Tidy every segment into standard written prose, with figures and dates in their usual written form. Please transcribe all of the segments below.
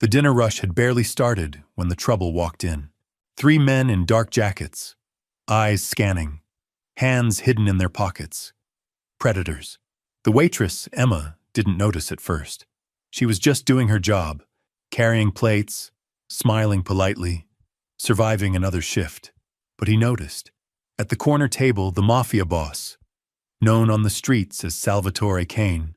The dinner rush had barely started when the trouble walked in. Three men in dark jackets, eyes scanning, hands hidden in their pockets. Predators. The waitress, Emma, didn't notice at first. She was just doing her job, carrying plates, smiling politely, surviving another shift. But he noticed. At the corner table, the Mafia boss, known on the streets as Salvatore Kane,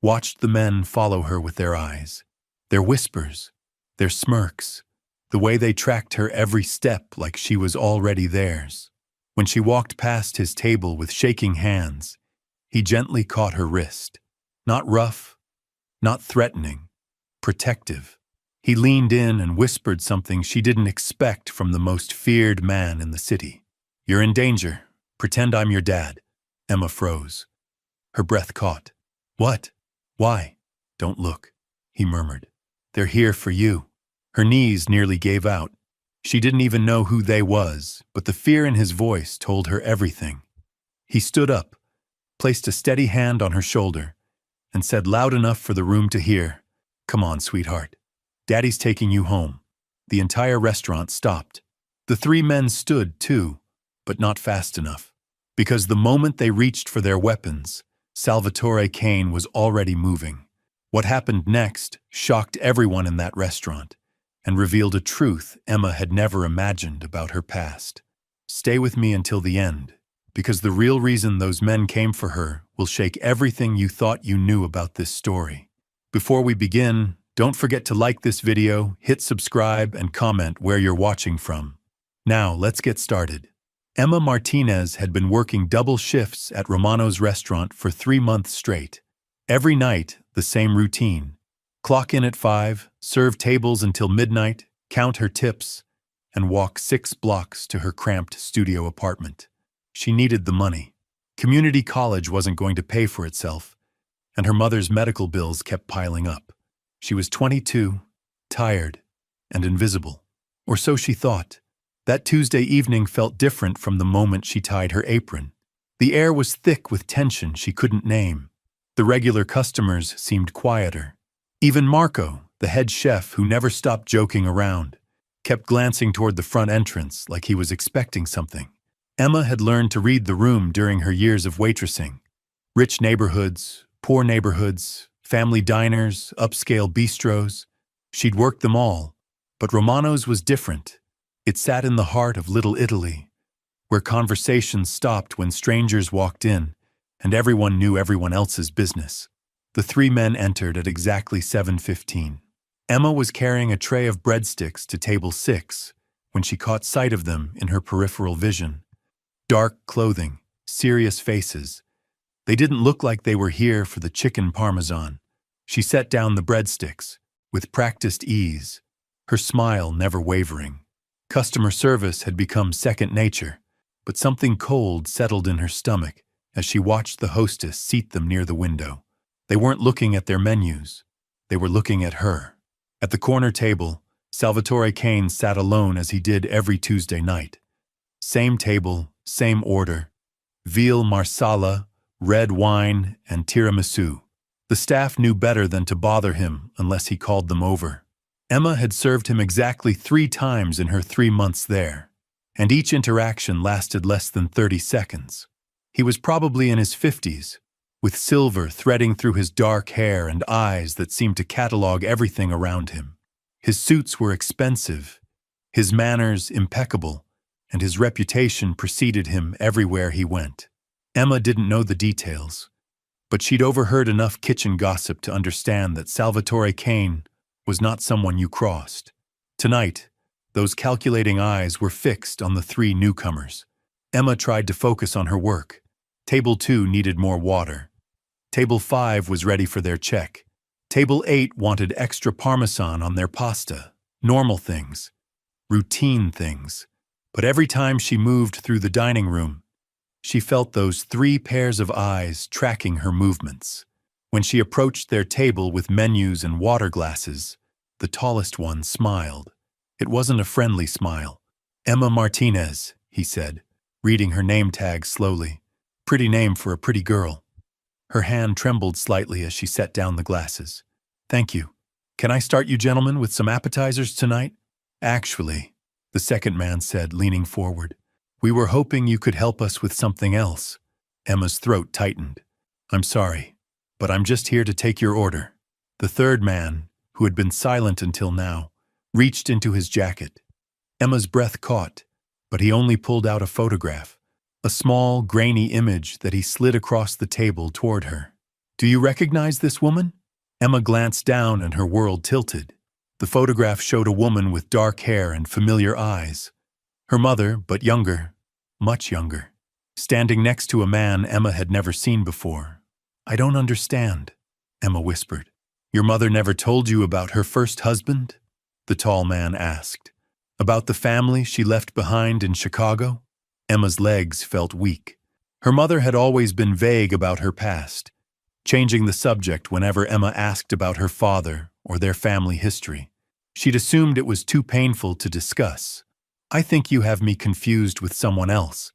watched the men follow her with their eyes, their whispers, their smirks, the way they tracked her every step like she was already theirs. When she walked past his table with shaking hands, he gently caught her wrist. Not rough, not threatening, protective. He leaned in and whispered something she didn't expect from the most feared man in the city. "You're in danger. Pretend I'm your dad." Emma froze. Her breath caught. "What? Why?" "Don't look," he murmured. "They're here for you." Her knees nearly gave out. She didn't even know who they was, but the fear in his voice told her everything. He stood up, placed a steady hand on her shoulder, and said loud enough for the room to hear, "Come on, sweetheart. Daddy's taking you home." The entire restaurant stopped. The three men stood, too, but not fast enough. Because the moment they reached for their weapons, Salvatore Kane was already moving. What happened next shocked everyone in that restaurant and revealed a truth Emma had never imagined about her past. Stay with me until the end, because the real reason those men came for her will shake everything you thought you knew about this story. Before we begin, don't forget to like this video, hit subscribe, and comment where you're watching from. Now, let's get started. Emma Martinez had been working double shifts at Romano's restaurant for 3 months straight. Every night, the same routine. Clock in at 5, serve tables until midnight, count her tips, and walk 6 blocks to her cramped studio apartment. She needed the money. Community college wasn't going to pay for itself, and her mother's medical bills kept piling up. She was 22, tired, and invisible. Or so she thought. That Tuesday evening felt different from the moment she tied her apron. The air was thick with tension she couldn't name. The regular customers seemed quieter. Even Marco, the head chef who never stopped joking around, kept glancing toward the front entrance like he was expecting something. Emma had learned to read the room during her years of waitressing. Rich neighborhoods, poor neighborhoods, family diners, upscale bistros. She'd worked them all, but Romano's was different. It sat in the heart of Little Italy, where conversations stopped when strangers walked in, and everyone knew everyone else's business. The three men entered at exactly 7:15. Emma was carrying a tray of breadsticks to table 6 when she caught sight of them in her peripheral vision. Dark clothing, serious faces. They didn't look like they were here for the chicken parmesan. She set down the breadsticks with practiced ease, her smile never wavering. Customer service had become second nature, but something cold settled in her stomach as she watched the hostess seat them near the window. They weren't looking at their menus. They were looking at her. At the corner table, Salvatore Kane sat alone as he did every Tuesday night. Same table, same order. Veal marsala, red wine, and tiramisu. The staff knew better than to bother him unless he called them over. Emma had served him exactly 3 times in her 3 months there, and each interaction lasted less than 30 seconds. He was probably in his 50s, with silver threading through his dark hair and eyes that seemed to catalog everything around him. His suits were expensive, his manners impeccable, and his reputation preceded him everywhere he went. Emma didn't know the details, but she'd overheard enough kitchen gossip to understand that Salvatore Kane was not someone you crossed. Tonight, those calculating eyes were fixed on the 3 newcomers. Emma tried to focus on her work. Table 2 needed more water. Table 5 was ready for their check. Table 8 wanted extra parmesan on their pasta. Normal things. Routine things. But every time she moved through the dining room, she felt those 3 pairs of eyes tracking her movements. When she approached their table with menus and water glasses, the tallest one smiled. It wasn't a friendly smile. "Emma Martinez," he said, reading her name tag slowly. Pretty name for a pretty girl. Her hand trembled slightly as she set down the glasses. "Thank you." Can I start you gentlemen with some appetizers tonight? Actually, the second man said, leaning forward, we were hoping you could help us with something else. Emma's throat tightened. I'm sorry, but I'm just here to take your order. The third man, who had been silent until now, reached into his jacket. Emma's breath caught, but he only pulled out a photograph, a small, grainy image that he slid across the table toward her. Do you recognize this woman? Emma glanced down and her world tilted. The photograph showed a woman with dark hair and familiar eyes. Her mother, but younger, much younger, standing next to a man Emma had never seen before. I don't understand, Emma whispered. Your mother never told you about her first husband? The tall man asked. About the family she left behind in Chicago? Emma's legs felt weak. Her mother had always been vague about her past, changing the subject whenever Emma asked about her father or their family history. She'd assumed it was too painful to discuss. I think you have me confused with someone else,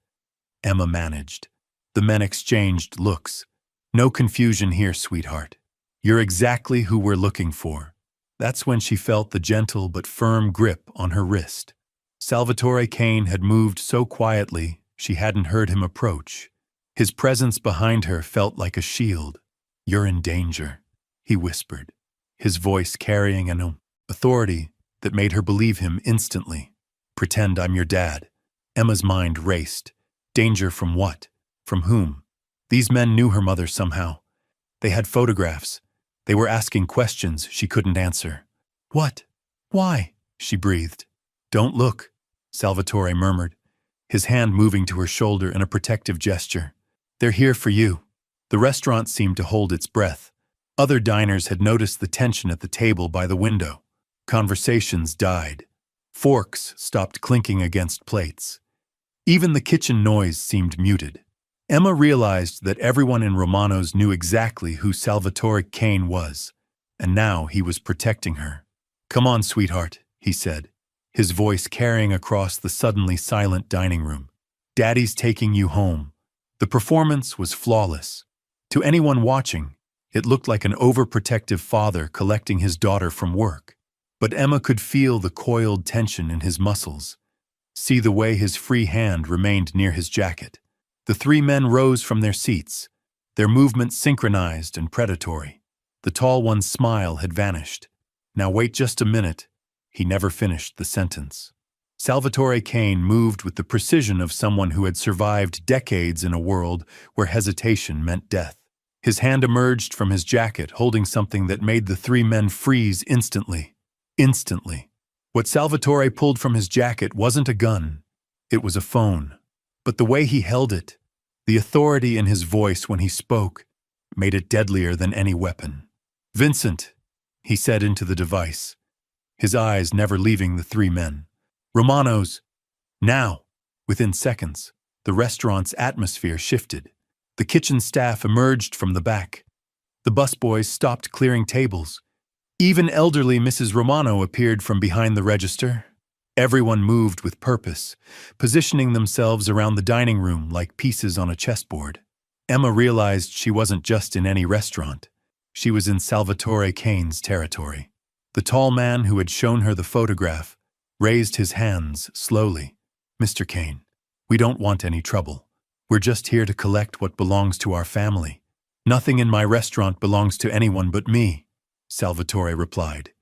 Emma managed. The men exchanged looks. No confusion here, sweetheart. You're exactly who we're looking for. That's when she felt the gentle but firm grip on her wrist. Salvatore Kane had moved so quietly she hadn't heard him approach. His presence behind her felt like a shield. You're in danger, he whispered, his voice carrying an authority that made her believe him instantly. Pretend I'm your dad. Emma's mind raced. Danger from what? From whom? These men knew her mother somehow. They had photographs. They were asking questions she couldn't answer. What? Why? She breathed. Don't look, Salvatore murmured, his hand moving to her shoulder in a protective gesture. They're here for you. The restaurant seemed to hold its breath. Other diners had noticed the tension at the table by the window. Conversations died. Forks stopped clinking against plates. Even the kitchen noise seemed muted. Emma realized that everyone in Romano's knew exactly who Salvatore Kane was, and now he was protecting her. Come on, sweetheart, he said, his voice carrying across the suddenly silent dining room. Daddy's taking you home. The performance was flawless. To anyone watching, it looked like an overprotective father collecting his daughter from work. But Emma could feel the coiled tension in his muscles, see the way his free hand remained near his jacket. The three men rose from their seats, their movements synchronized and predatory. The tall one's smile had vanished. Now wait just a minute. He never finished the sentence. Salvatore Kane moved with the precision of someone who had survived decades in a world where hesitation meant death. His hand emerged from his jacket, holding something that made the three men freeze instantly. Instantly. What Salvatore pulled from his jacket wasn't a gun. It was a phone. But the way he held it, the authority in his voice when he spoke, made it deadlier than any weapon. Vincent, he said into the device, his eyes never leaving the three men. Romano's. Now. Within seconds, the restaurant's atmosphere shifted. The kitchen staff emerged from the back. The busboys stopped clearing tables. Even elderly Mrs. Romano appeared from behind the register. Everyone moved with purpose, positioning themselves around the dining room like pieces on a chessboard. Emma realized she wasn't just in any restaurant. She was in Salvatore Kane's territory. The tall man who had shown her the photograph raised his hands slowly. Mr. Kane, we don't want any trouble. We're just here to collect what belongs to our family. Nothing in my restaurant belongs to anyone but me, Salvatore replied,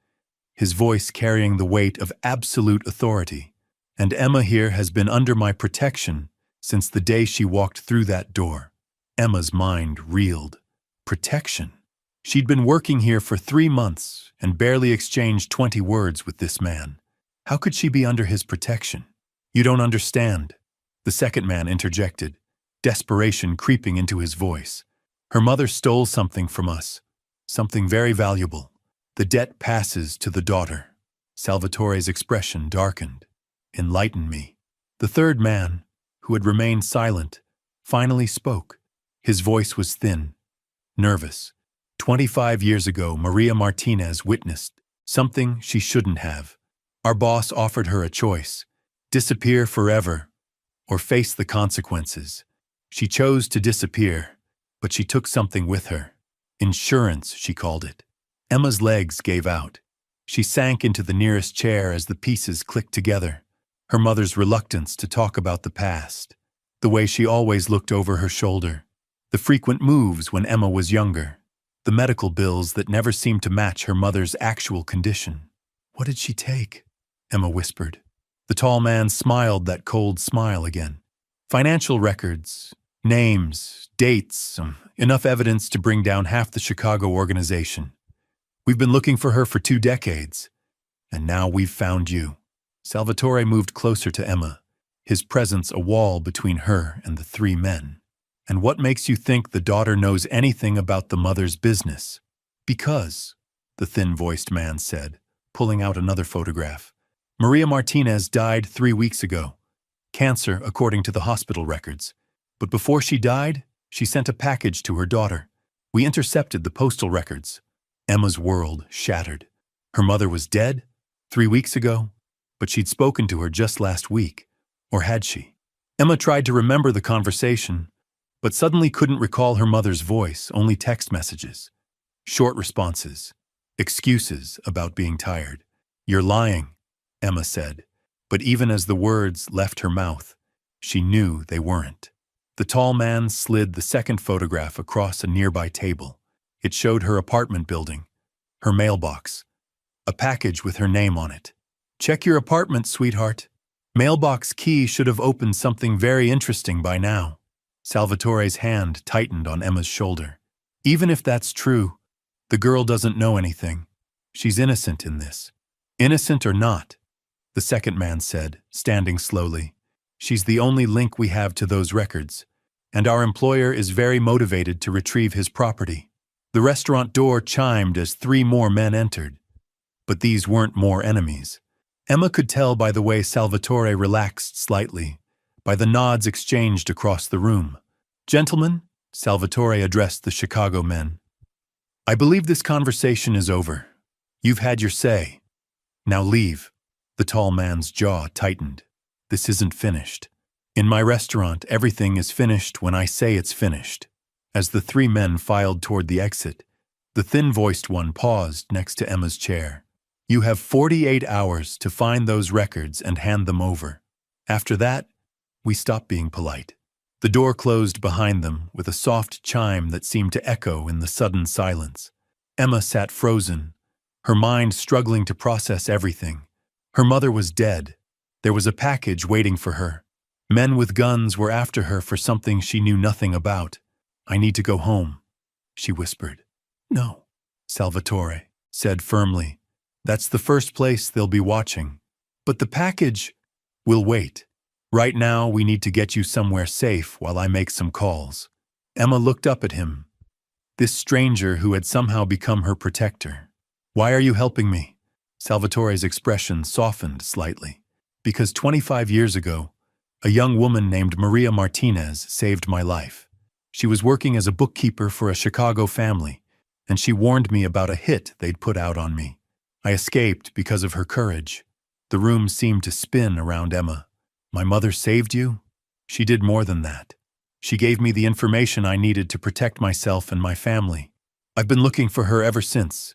his voice carrying the weight of absolute authority. And Emma here has been under my protection since the day she walked through that door. Emma's mind reeled. Protection? She'd been working here for 3 months and barely exchanged 20 words with this man. How could she be under his protection? You don't understand, the second man interjected, desperation creeping into his voice. Her mother stole something from us, something very valuable. The debt passes to the daughter. Salvatore's expression darkened. Enlighten me. The third man, who had remained silent, finally spoke. His voice was thin, nervous. 25 years ago, Maria Martinez witnessed something she shouldn't have. Our boss offered her a choice: disappear forever or face the consequences. She chose to disappear, but she took something with her. Insurance, she called it. Emma's legs gave out. She sank into the nearest chair as the pieces clicked together. Her mother's reluctance to talk about the past, the way she always looked over her shoulder, the frequent moves when Emma was younger, the medical bills that never seemed to match her mother's actual condition. "What did she take?" Emma whispered. The tall man smiled that cold smile again. "Financial records, names, dates, enough evidence to bring down half the Chicago organization. We've been looking for her for 2 decades, and now we've found you." Salvatore moved closer to Emma, his presence a wall between her and the 3 men. "And what makes you think the daughter knows anything about the mother's business?" "Because," the thin-voiced man said, pulling out another photograph, "Maria Martinez died 3 weeks ago. Cancer, according to the hospital records. But before she died, she sent a package to her daughter. We intercepted the postal records." Emma's world shattered. Her mother was dead 3 weeks ago, but she'd spoken to her just last week. Or had she? Emma tried to remember the conversation, but suddenly couldn't recall her mother's voice, only text messages. Short responses. Excuses about being tired. "You're lying," Emma said, but even as the words left her mouth, she knew they weren't. The tall man slid the second photograph across a nearby table. It showed her apartment building, her mailbox, a package with her name on it. "Check your apartment, sweetheart. Mailbox key should have opened something very interesting by now." Salvatore's hand tightened on Emma's shoulder. "Even if that's true, the girl doesn't know anything. She's innocent in this." "Innocent or not," the second man said, standing slowly, "she's the only link we have to those records, and our employer is very motivated to retrieve his property." The restaurant door chimed as 3 more men entered. But these weren't more enemies. Emma could tell by the way Salvatore relaxed slightly, by the nods exchanged across the room. "Gentlemen," Salvatore addressed the Chicago men, "I believe this conversation is over. You've had your say. Now leave." The tall man's jaw tightened. "This isn't finished. In my restaurant, everything is finished when I say it's finished." As the 3 men filed toward the exit, the thin-voiced one paused next to Emma's chair. "You have 48 hours to find those records and hand them over. After that, we stop being polite." The door closed behind them with a soft chime that seemed to echo in the sudden silence. Emma sat frozen, her mind struggling to process everything. Her mother was dead. There was a package waiting for her. Men with guns were after her for something she knew nothing about. "I need to go home," she whispered. "No," Salvatore said firmly. "That's the first place they'll be watching. But the package will wait. Right now, we need to get you somewhere safe while I make some calls." Emma looked up at him, this stranger who had somehow become her protector. "Why are you helping me?" Salvatore's expression softened slightly. "Because 25 years ago, a young woman named Maria Martinez saved my life. She was working as a bookkeeper for a Chicago family, and she warned me about a hit they'd put out on me. I escaped because of her courage." The room seemed to spin around Emma. "My mother saved you?" "She did more than that. She gave me the information I needed to protect myself and my family. I've been looking for her ever since,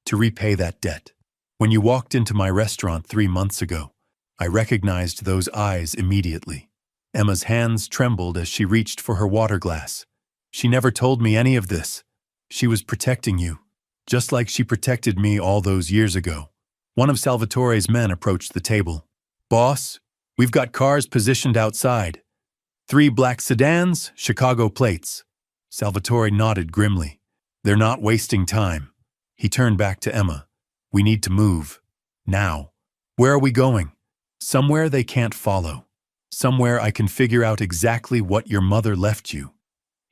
to repay that debt. When you walked into my restaurant 3 months ago, I recognized those eyes immediately." Emma's hands trembled as she reached for her water glass. "She never told me any of this. She was protecting you, just like she protected me all those years ago." One of Salvatore's men approached the table. "Boss, we've got cars positioned outside. 3 black sedans, Chicago plates." Salvatore nodded grimly. "They're not wasting time." He turned back to Emma. "We need to move. Now." "Where are we going?" "Somewhere they can't follow. Somewhere I can figure out exactly what your mother left you,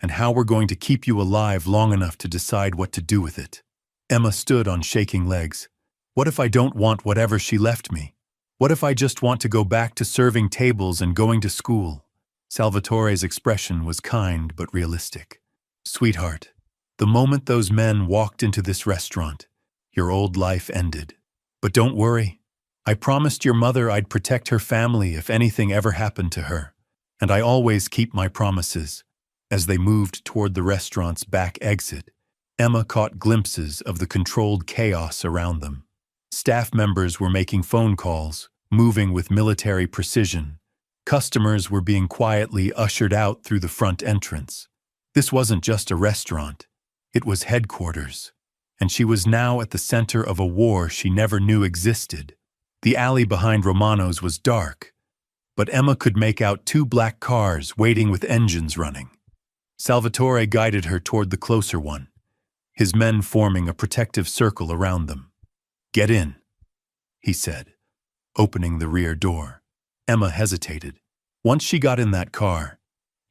and how we're going to keep you alive long enough to decide what to do with it." Emma stood on shaking legs. "What if I don't want whatever she left me? What if I just want to go back to serving tables and going to school?" Salvatore's expression was kind but realistic. "Sweetheart, the moment those men walked into this restaurant, your old life ended. But don't worry. I promised your mother I'd protect her family if anything ever happened to her, and I always keep my promises." As they moved toward the restaurant's back exit, Emma caught glimpses of the controlled chaos around them. Staff members were making phone calls, moving with military precision. Customers were being quietly ushered out through the front entrance. This wasn't just a restaurant. It was headquarters. And she was now at the center of a war she never knew existed. The alley behind Romano's was dark, but Emma could make out two black cars waiting with engines running. Salvatore guided her toward the closer one, his men forming a protective circle around them. "Get in," he said, opening the rear door. Emma hesitated. Once she got in that car,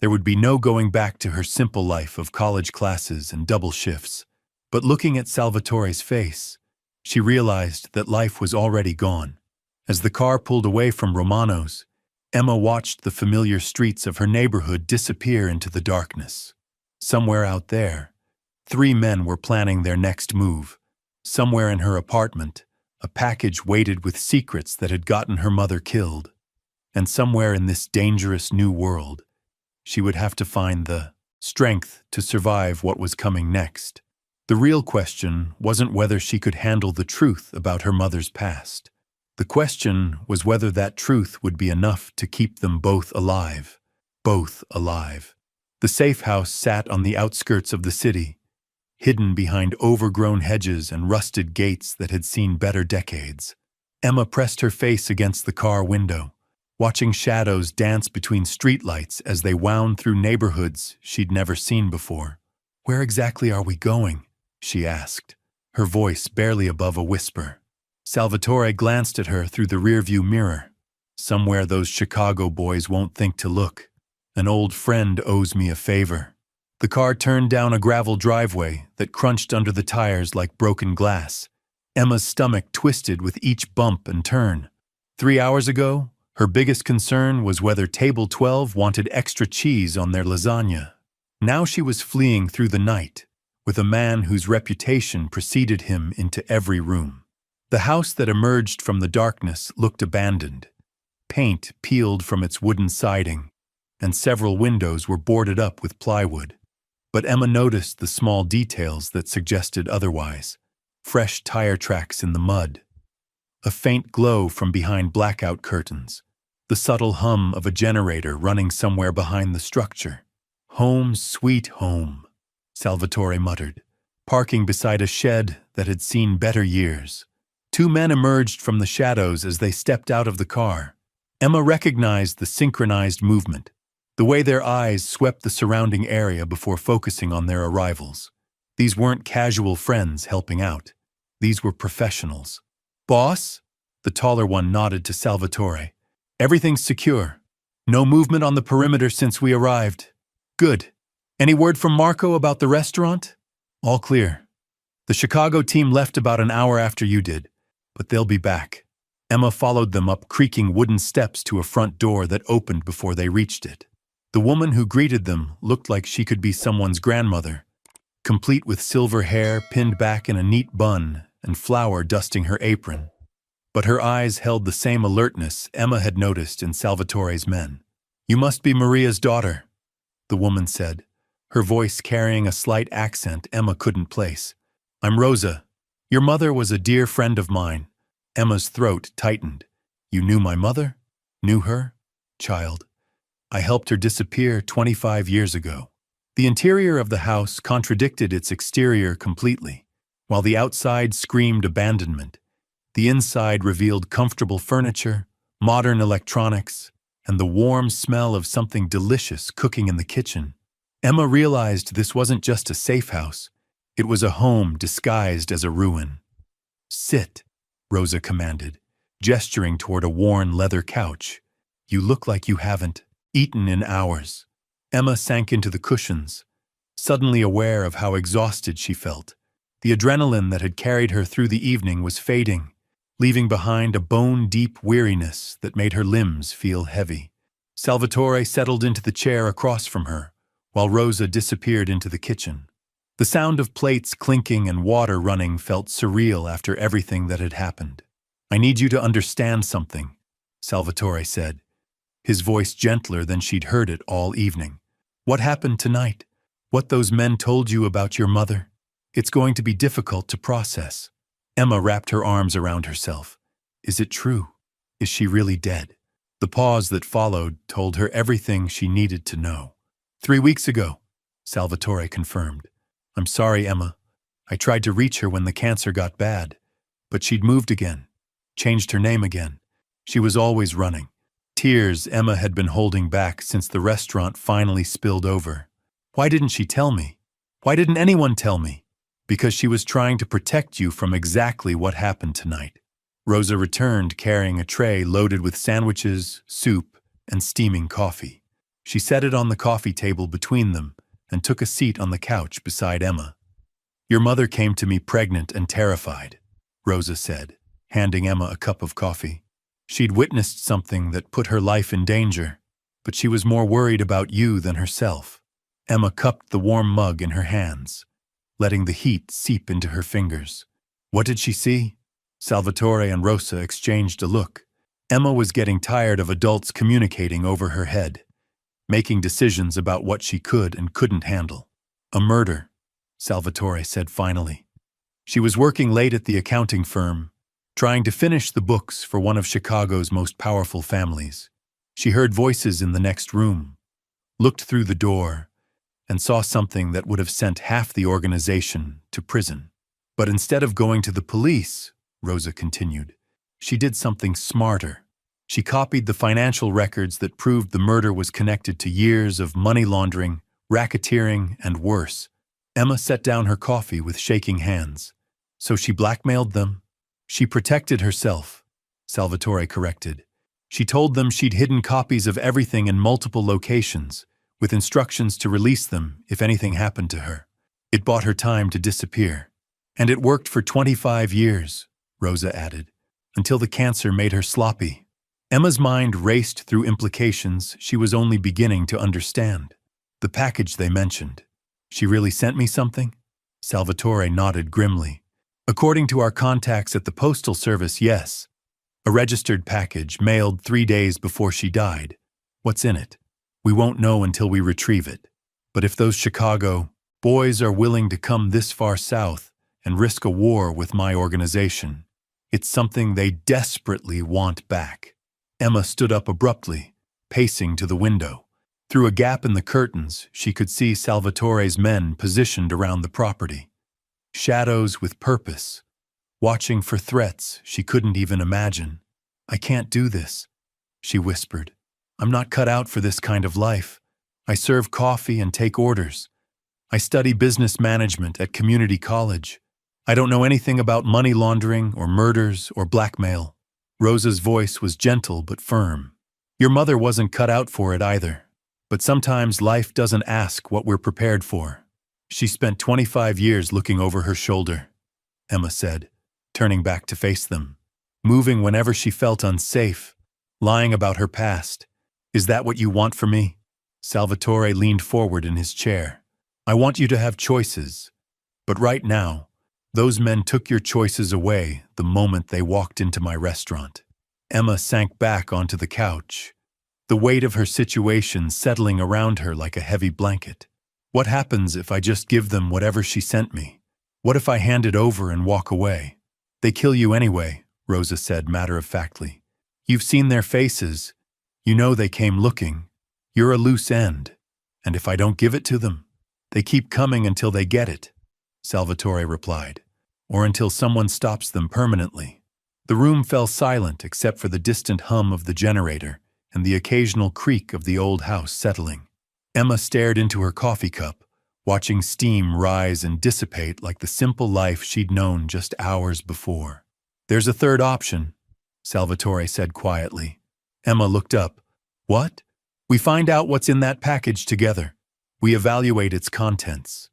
there would be no going back to her simple life of college classes and double shifts. But looking at Salvatore's face, she realized that life was already gone. As the car pulled away from Romano's, Emma watched the familiar streets of her neighborhood disappear into the darkness. Somewhere out there, 3 men were planning their next move. Somewhere in her apartment, a package waited with secrets that had gotten her mother killed. And somewhere in this dangerous new world, she would have to find the strength to survive what was coming next. The real question wasn't whether she could handle the truth about her mother's past. The question was whether that truth would be enough to keep them both alive. Both alive. The safe house sat on the outskirts of the city, hidden behind overgrown hedges and rusted gates that had seen better decades. Emma pressed her face against the car window, watching shadows dance between streetlights as they wound through neighborhoods she'd never seen before. "Where exactly are we going?" she asked, her voice barely above a whisper. Salvatore glanced at her through the rearview mirror. "Somewhere those Chicago boys won't think to look. An old friend owes me a favor." The car turned down a gravel driveway that crunched under the tires like broken glass. Emma's stomach twisted with each bump and turn. 3 hours ago, her biggest concern was whether Table 12 wanted extra cheese on their lasagna. Now she was fleeing through the night, with a man whose reputation preceded him into every room. The house that emerged from the darkness looked abandoned. Paint peeled from its wooden siding, and several windows were boarded up with plywood. But Emma noticed the small details that suggested otherwise. Fresh tire tracks in the mud, a faint glow from behind blackout curtains, the subtle hum of a generator running somewhere behind the structure. "Home, sweet home," Salvatore muttered, parking beside a shed that had seen better years. 2 men emerged from the shadows as they stepped out of the car. Emma recognized the synchronized movement, the way their eyes swept the surrounding area before focusing on their arrivals. These weren't casual friends helping out. These were professionals. "Boss?" The taller one nodded to Salvatore. "Everything's secure. No movement on the perimeter since we arrived." "Good. Any word from Marco about the restaurant?" "All clear. The Chicago team left about an hour after you did, but they'll be back." Emma followed them up creaking wooden steps to a front door that opened before they reached it. The woman who greeted them looked like she could be someone's grandmother, complete with silver hair pinned back in a neat bun and flour dusting her apron. But her eyes held the same alertness Emma had noticed in Salvatore's men. "You must be Maria's daughter," the woman said, her voice carrying a slight accent Emma couldn't place. "I'm Rosa. Your mother was a dear friend of mine." Emma's throat tightened. "You knew my mother? Knew her? Child. I helped her disappear 25 years ago." The interior of the house contradicted its exterior completely. While the outside screamed abandonment, the inside revealed comfortable furniture, modern electronics, and the warm smell of something delicious cooking in the kitchen. Emma realized this wasn't just a safe house. It was a home disguised as a ruin. "Sit," Rosa commanded, gesturing toward a worn leather couch. "You look like you haven't eaten in hours." Emma sank into the cushions, suddenly aware of how exhausted she felt. The adrenaline that had carried her through the evening was fading, leaving behind a bone-deep weariness that made her limbs feel heavy. Salvatore settled into the chair across from her, while Rosa disappeared into the kitchen. The sound of plates clinking and water running felt surreal after everything that had happened. "I need you to understand something," Salvatore said, his voice gentler than she'd heard it all evening. "What happened tonight? What those men told you about your mother? It's going to be difficult to process." Emma wrapped her arms around herself. Is it true? Is she really dead? The pause that followed told her everything she needed to know. 3 weeks ago, Salvatore confirmed. I'm sorry, Emma. I tried to reach her when the cancer got bad, but she'd moved again, changed her name again. She was always running. Tears Emma had been holding back since the restaurant finally spilled over. Why didn't she tell me? Why didn't anyone tell me? Because she was trying to protect you from exactly what happened tonight. Rosa returned carrying a tray loaded with sandwiches, soup, and steaming coffee. She set it on the coffee table between them and took a seat on the couch beside Emma. Your mother came to me pregnant and terrified, Rosa said, handing Emma a cup of coffee. She'd witnessed something that put her life in danger, but she was more worried about you than herself. Emma cupped the warm mug in her hands, letting the heat seep into her fingers. What did she see? Salvatore and Rosa exchanged a look. Emma was getting tired of adults communicating over her head, making decisions about what she could and couldn't handle. A murder, Salvatore said finally. She was working late at the accounting firm, trying to finish the books for one of Chicago's most powerful families. She heard voices in the next room, looked through the door, and saw something that would have sent half the organization to prison. But instead of going to the police, Rosa continued, she did something smarter. She copied the financial records that proved the murder was connected to years of money laundering, racketeering, and worse. Emma set down her coffee with shaking hands. So she blackmailed them? She protected herself, Salvatore corrected. She told them she'd hidden copies of everything in multiple locations, with instructions to release them if anything happened to her. It bought her time to disappear. And it worked for 25 years, Rosa added, until the cancer made her sloppy. Emma's mind raced through implications she was only beginning to understand. The package they mentioned. She really sent me something? Salvatore nodded grimly. According to our contacts at the Postal Service, yes. A registered package mailed 3 days before she died. What's in it? We won't know until we retrieve it. But if those Chicago boys are willing to come this far south and risk a war with my organization, it's something they desperately want back. Emma stood up abruptly, pacing to the window. Through a gap in the curtains, she could see Salvatore's men positioned around the property. Shadows with purpose, watching for threats she couldn't even imagine. I can't do this, she whispered. I'm not cut out for this kind of life. I serve coffee and take orders. I study business management at community college. I don't know anything about money laundering or murders or blackmail. Rosa's voice was gentle but firm. Your mother wasn't cut out for it either. But sometimes life doesn't ask what we're prepared for. She spent 25 years looking over her shoulder, Emma said, turning back to face them, moving whenever she felt unsafe, lying about her past. Is that what you want for me? Salvatore leaned forward in his chair. I want you to have choices. But right now, those men took your choices away the moment they walked into my restaurant. Emma sank back onto the couch, the weight of her situation settling around her like a heavy blanket. What happens if I just give them whatever she sent me? What if I hand it over and walk away? They kill you anyway, Rosa said matter-of-factly. You've seen their faces. You know they came looking. You're a loose end. And if I don't give it to them, they keep coming until they get it, Salvatore replied, or until someone stops them permanently. The room fell silent except for the distant hum of the generator and the occasional creak of the old house settling. Emma stared into her coffee cup, watching steam rise and dissipate like the simple life she'd known just hours before. There's a third option, Salvatore said quietly. Emma looked up. What? We find out what's in that package together. We evaluate its contents,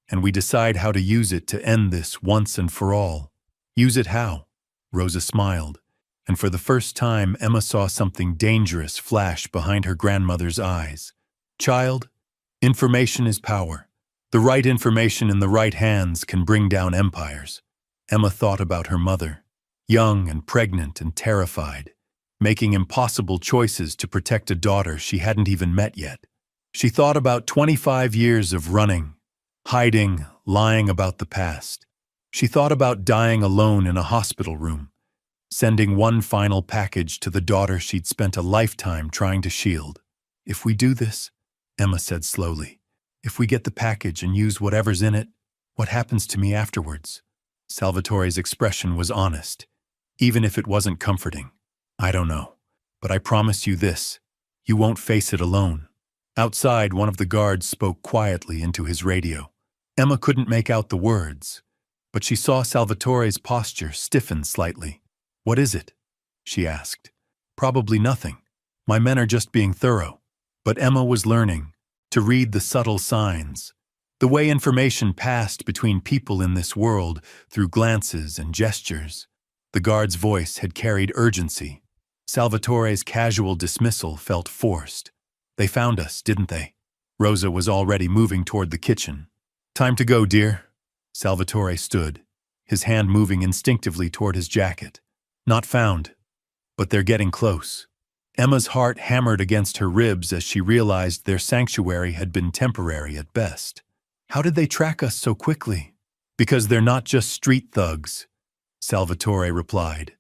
and we decide how to use it to end this once and for all. Use it how? Rosa smiled, and for the first time Emma saw something dangerous flash behind her grandmother's eyes. Child, information is power. The right information in the right hands can bring down empires. Emma thought about her mother, young and pregnant and terrified, making impossible choices to protect a daughter she hadn't even met yet. She thought about 25 years of running, hiding, lying about the past. She thought about dying alone in a hospital room, sending one final package to the daughter she'd spent a lifetime trying to shield. "If we do this," Emma said slowly, "if we get the package and use whatever's in it, what happens to me afterwards?" Salvatore's expression was honest, even if it wasn't comforting. "I don't know, but I promise you this, you won't face it alone." Outside, one of the guards spoke quietly into his radio. Emma couldn't make out the words, but she saw Salvatore's posture stiffen slightly. "What is it?" she asked. "Probably nothing. My men are just being thorough." But Emma was learning to read the subtle signs, the way information passed between people in this world through glances and gestures. The guard's voice had carried urgency. Salvatore's casual dismissal felt forced. "They found us, didn't they?" Rosa was already moving toward the kitchen. "Time to go, dear." Salvatore stood, his hand moving instinctively toward his jacket. "Not found, but they're getting close." Emma's heart hammered against her ribs as she realized their sanctuary had been temporary at best. "How did they track us so quickly?" "Because they're not just street thugs," Salvatore replied,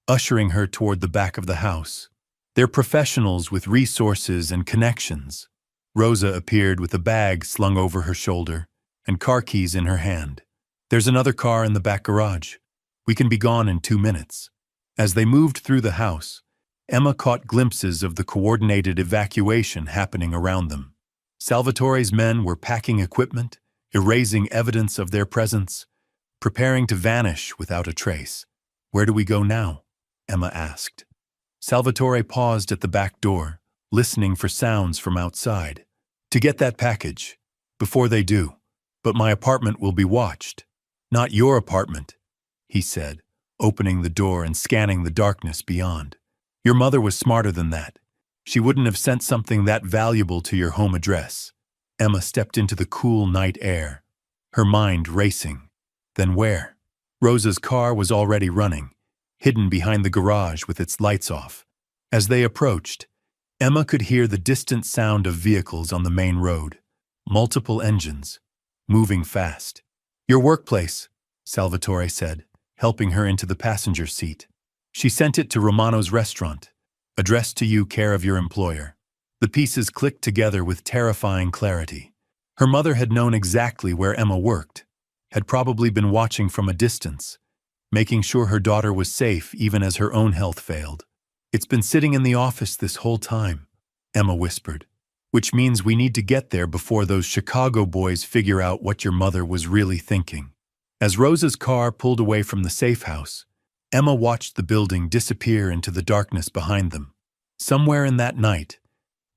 ushering her toward the back of the house. "They're professionals with resources and connections." Rosa appeared with a bag slung over her shoulder and car keys in her hand. "There's another car in the back garage. We can be gone in 2 minutes." As they moved through the house, Emma caught glimpses of the coordinated evacuation happening around them. Salvatore's men were packing equipment, erasing evidence of their presence, preparing to vanish without a trace. "Where do we go now?" Emma asked. Salvatore paused at the back door, listening for sounds from outside. "To get that package. Before they do. But my apartment will be watched." "Not your apartment," he said, opening the door and scanning the darkness beyond. "Your mother was smarter than that. She wouldn't have sent something that valuable to your home address." Emma stepped into the cool night air, her mind racing. Then where? Rosa's car was already running, hidden behind the garage with its lights off. As they approached, Emma could hear the distant sound of vehicles on the main road, multiple engines, moving fast. "Your workplace," Salvatore said, helping her into the passenger seat. "She sent it to Romano's restaurant, addressed to you, care of your employer." The pieces clicked together with terrifying clarity. Her mother had known exactly where Emma worked, had probably been watching from a distance, making sure her daughter was safe even as her own health failed. "It's been sitting in the office this whole time," Emma whispered, "which means we need to get there before those Chicago boys figure out what your mother was really thinking." As Rosa's car pulled away from the safe house, Emma watched the building disappear into the darkness behind them. Somewhere in that night,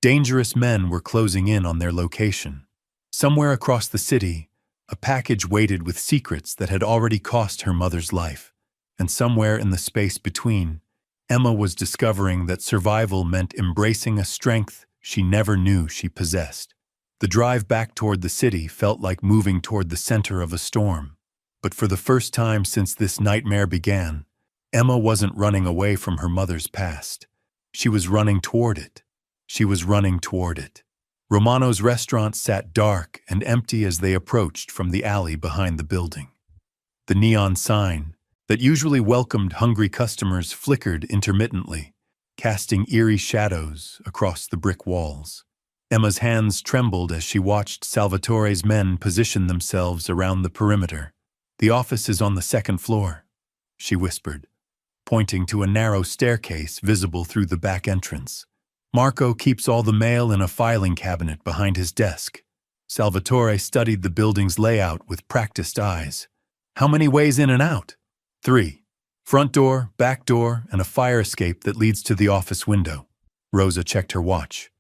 dangerous men were closing in on their location. Somewhere across the city, a package waited with secrets that had already cost her mother's life. And somewhere in the space between, Emma was discovering that survival meant embracing a strength she never knew she possessed. The drive back toward the city felt like moving toward the center of a storm. But for the first time since this nightmare began, Emma wasn't running away from her mother's past. She was running toward it. She was running toward it. Romano's restaurant sat dark and empty as they approached from the alley behind the building. The neon sign that usually welcomed hungry customers flickered intermittently, casting eerie shadows across the brick walls. Emma's hands trembled as she watched Salvatore's men position themselves around the perimeter. "The office is on the second floor," she whispered, pointing to a narrow staircase visible through the back entrance. "Marco keeps all the mail in a filing cabinet behind his desk." Salvatore studied the building's layout with practiced eyes. "How many ways in and out?" "3. Front door, back door, and a fire escape that leads to the office window." Rosa checked her watch.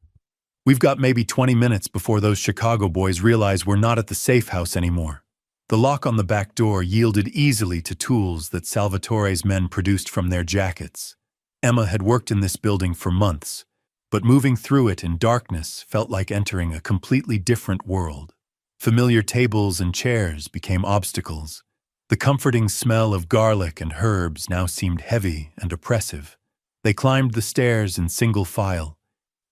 "We've got maybe 20 minutes before those Chicago boys realize we're not at the safe house anymore." The lock on the back door yielded easily to tools that Salvatore's men produced from their jackets. Emma had worked in this building for months, but moving through it in darkness felt like entering a completely different world. Familiar tables and chairs became obstacles. The comforting smell of garlic and herbs now seemed heavy and oppressive. They climbed the stairs in single file,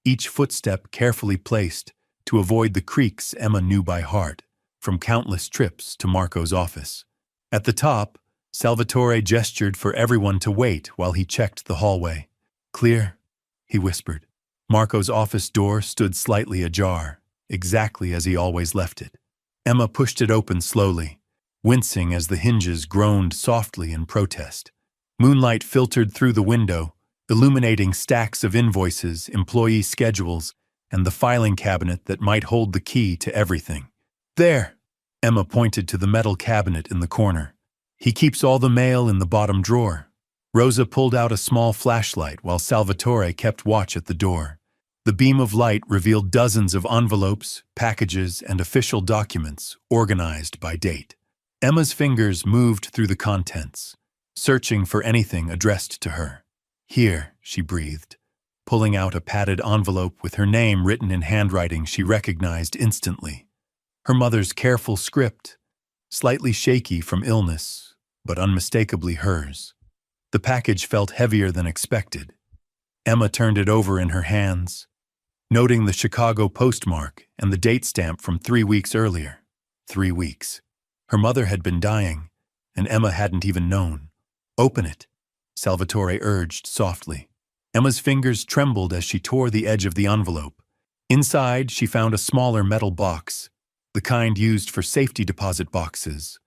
each footstep carefully placed to avoid the creaks Emma knew by heart from countless trips to Marco's office. At the top, Salvatore gestured for everyone to wait while he checked the hallway. "Clear," he whispered. Marco's office door stood slightly ajar, exactly as he always left it. Emma pushed it open slowly, wincing as the hinges groaned softly in protest. Moonlight filtered through the window, illuminating stacks of invoices, employee schedules, and the filing cabinet that might hold the key to everything. "There!" Emma pointed to the metal cabinet in the corner. "He keeps all the mail in the bottom drawer." Rosa pulled out a small flashlight while Salvatore kept watch at the door. The beam of light revealed dozens of envelopes, packages, and official documents, organized by date. Emma's fingers moved through the contents, searching for anything addressed to her. "Here," she breathed, pulling out a padded envelope with her name written in handwriting she recognized instantly. Her mother's careful script, slightly shaky from illness, but unmistakably hers. The package felt heavier than expected. Emma turned it over in her hands, noting the Chicago postmark and the date stamp from 3 weeks earlier. 3 weeks. Her mother had been dying, and Emma hadn't even known. "Open it," Salvatore urged softly. Emma's fingers trembled as she tore the edge of the envelope. Inside, she found a smaller metal box, the kind used for safety deposit boxes,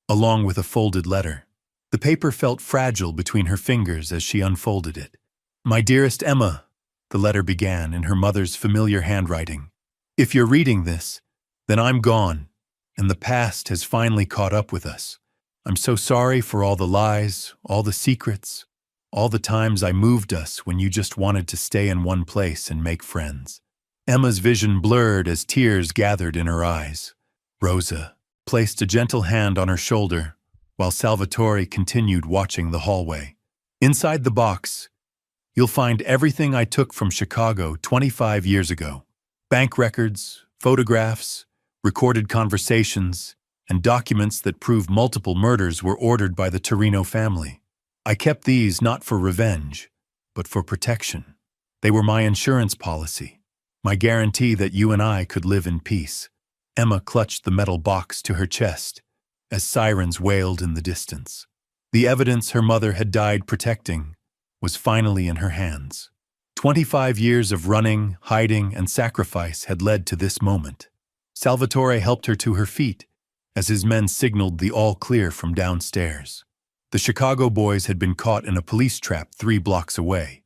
along with a folded letter. The paper felt fragile between her fingers as she unfolded it. "My dearest Emma," the letter began in her mother's familiar handwriting. "If you're reading this, then I'm gone, and the past has finally caught up with us. I'm so sorry for all the lies, all the secrets, all the times I moved us when you just wanted to stay in one place and make friends." Emma's vision blurred as tears gathered in her eyes. Rosa placed a gentle hand on her shoulder, while Salvatore continued watching the hallway. "Inside the box, you'll find everything I took from Chicago 25 years ago. Bank records, photographs, recorded conversations, and documents that prove multiple murders were ordered by the Torino family. I kept these not for revenge, but for protection. They were my insurance policy, my guarantee that you and I could live in peace." Emma clutched the metal box to her chest as sirens wailed in the distance. The evidence her mother had died protecting was finally in her hands. 25 years of running, hiding, and sacrifice had led to this moment. Salvatore helped her to her feet as his men signaled the all clear from downstairs. The Chicago boys had been caught in a police trap 3 blocks away,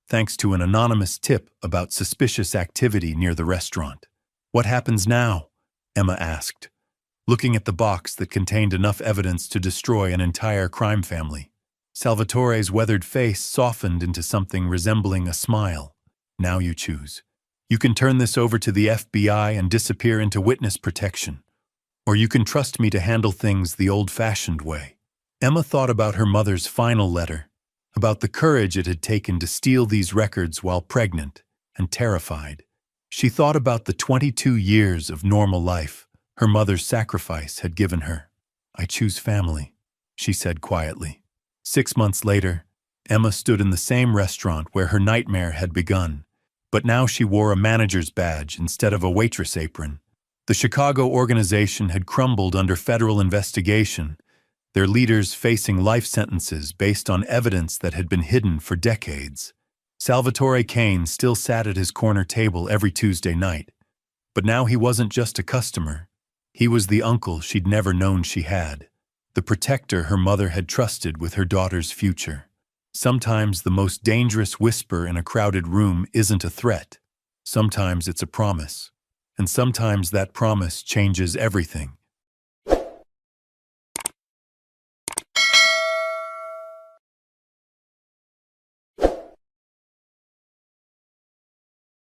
thanks to an anonymous tip about suspicious activity near the restaurant. "What happens now?" Emma asked, looking at the box that contained enough evidence to destroy an entire crime family. Salvatore's weathered face softened into something resembling a smile. "Now you choose. You can turn this over to the FBI and disappear into witness protection, or you can trust me to handle things the old-fashioned way." Emma thought about her mother's final letter, about the courage it had taken to steal these records while pregnant and terrified. She thought about the 22 years of normal life her mother's sacrifice had given her. "I choose family," she said quietly. 6 months later, Emma stood in the same restaurant where her nightmare had begun, but now she wore a manager's badge instead of a waitress apron. The Chicago organization had crumbled under federal investigation, their leaders facing life sentences based on evidence that had been hidden for decades. Salvatore Kane still sat at his corner table every Tuesday night, but now he wasn't just a customer. He was the uncle she'd never known she had, the protector her mother had trusted with her daughter's future. Sometimes the most dangerous whisper in a crowded room isn't a threat. Sometimes it's a promise, and sometimes that promise changes everything.